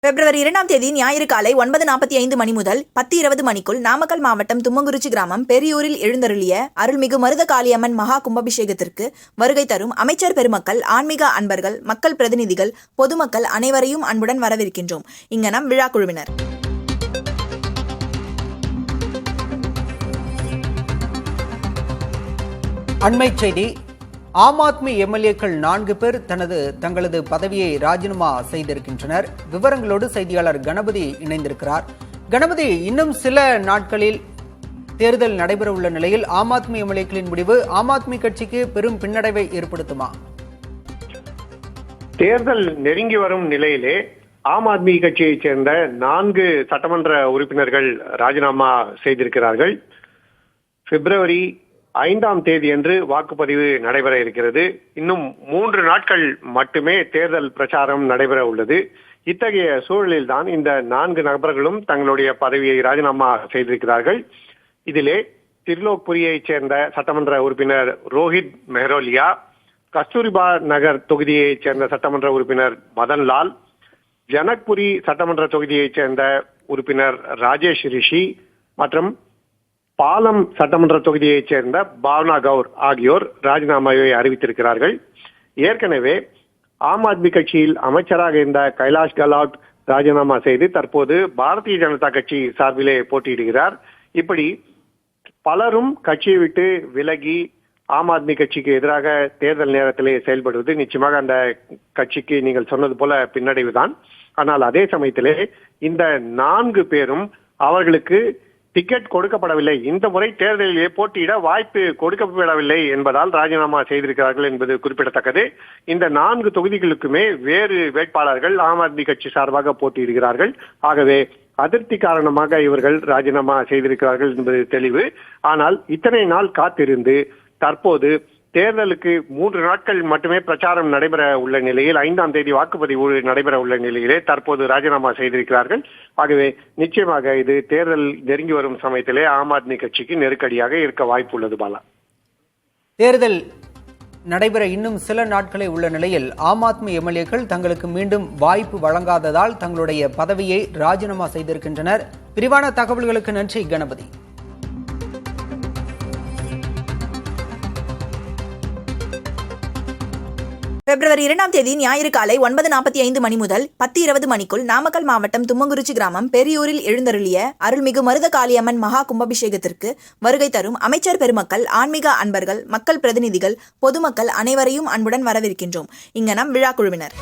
பிப்ரவரி 2ஆம் தேதி ஞாயிறு காலை 9:45 மணி முதல் 10:20 மணிக்குள் நாமக்கல் மாவட்டம் தும்மங்குறிச்சி கிராமம் பெரியூரில் எழுந்தருளிய அருள்மிகு மருத காளியம்மன் மகா கும்பாபிஷேகத்திற்கு வருகை தரும் அமைச்சர் பெருமக்கள், ஆன்மீக அன்பர்கள், மக்கள் பிரதிநிதிகள், பொதுமக்கள் அனைவரையும் அன்புடன் வரவேற்கின்றோம். இங்கனம் விழா குழுவினர். அண்மை செய்தி. ஆம் ஆத்மி எம்எல்ஏக்கள் 4 பேர் தங்களது பதவியை ராஜினாமா செய்திருக்கின்றனர். விவரங்களோடு செய்தியாளர் கணபதி இணைந்திருக்கிறார். கணபதி, இன்னும் சில நாட்களில் தேர்தல் நடைபெற உள்ள நிலையில் ஆம் ஆத்மி எம்எல்ஏக்களின் முடிவு ஆம் ஆத்மி கட்சிக்கு பெரும் பின்னடைவை ஏற்படுத்துமா? தேர்தல் நெருங்கி வரும் நிலையிலே ஆம் ஆத்மி கட்சியைச் சேர்ந்த 4 சட்டமன்ற உறுப்பினர்கள் ராஜினாமா செய்திருக்கிறார்கள். பிப்ரவரி 5ஆம் தேதியன்று வாக்குப்பதிவு நடைபெற இருக்கிறது. இன்னும் 3 நாட்கள் மட்டுமே தேர்தல் பிரச்சாரம் நடைபெற உள்ளது. இத்தகைய சூழலில்தான் இந்த 4 நபர்களும் தங்களுடைய பதவியை ராஜினாமா செய்திருக்கிறார்கள். இதிலே திரிலோக்புரியைச் சேர்ந்த சட்டமன்ற உறுப்பினர் ரோஹித் மெஹரோலியா, கஸ்தூரிபா நகர் தொகுதியைச் சேர்ந்த சட்டமன்ற உறுப்பினர் மதன்லால், ஜனக்புரி சட்டமன்ற தொகுதியைச் சேர்ந்த உறுப்பினர் ராஜேஷ் ரிஷி மற்றும் பாலம் சட்டமன்ற தொகுதியைச் சேர்ந்த பாவனா கவுர் ஆகியோர் ராஜினாமாவை அறிவித்திருக்கிறார்கள். ஏற்கனவே ஆம் ஆத்மி கட்சியில் அமைச்சராக இருந்த கைலாஷ் கெலாட் ராஜினாமா செய்து தற்போது பாரதிய ஜனதா கட்சி சார்பிலே போட்டியிடுகிறார். இப்படி பலரும் கட்சியை விட்டு விலகி ஆம் ஆத்மி கட்சிக்கு எதிராக தேர்தல் நேரத்திலே செயல்படுவது நிச்சயமாக அந்த கட்சிக்கு நீங்கள் சொன்னது போல பின்னடைவுதான். ஆனால் அதே சமயத்திலே இந்த 4 பேரும் அவர்களுக்கு டிக்கெட் கொடுக்கப்படவில்லை, இந்த முறை தேர்தலிலே போட்டியிட வாய்ப்பு கொடுக்கப்படவில்லை என்பதால் ராஜினாமா செய்திருக்கிறார்கள் என்பது குறிப்பிடத்தக்கது. இந்த 4 தொகுதிகளுக்குமே வேறு வேட்பாளர்கள் ஆம் ஆத்மி கட்சி சார்பாக போட்டியிடுகிறார்கள். ஆகவே அதிருப்தி காரணமாக இவர்கள் ராஜினாமா செய்திருக்கிறார்கள் என்பது தெளிவு. ஆனால் இத்தனை நாள் காத்திருந்து தற்போது தேர்தலுக்கு 3 நாட்கள் மட்டுமே பிரச்சாரம் நடைபெற உள்ள நிலையில் 5ஆம் தேதி வாக்குப்பதிவு நடைபெற உள்ள நிலையிலே தற்போது ராஜினாமா செய்திருக்கிறார்கள். ஆகவே நிச்சயமாக இது தேர்தல் நெருங்கி வரும் சமயத்திலே ஆம் ஆத்மி கட்சிக்கு நெருக்கடியாக இருக்க வாய்ப்பு உள்ளது. பாலா, தேர்தல் நடைபெற இன்னும் சில நாட்களே உள்ள நிலையில் ஆம் ஆத்மி எம்எல்ஏக்கள் தங்களுக்கு மீண்டும் வாய்ப்பு வழங்காததால் தங்களுடைய பதவியை ராஜினாமா செய்திருக்கின்றனர். விரிவான தகவல்களுக்கு நன்றி கணபதி. பிப்ரவரி 2ஆம் தேதி ஞாயிறு காலை 9:45 மணி முதல் 10:20 மணிக்குள் நாமக்கல் மாவட்டம் தும்மங்குறிச்சி கிராமம் பெரியூரில் எழுந்தருளிய அருள்மிகு மருத காளியம்மன் மகா கும்பாபிஷேகத்திற்கு வருகை தரும் அமைச்சர் பெருமக்கள், ஆன்மீக அன்பர்கள், மக்கள் பிரதிநிதிகள், பொதுமக்கள் அனைவரையும் அன்புடன் வரவேற்கின்றோம். இங்கனம் விழா குழுவினர்.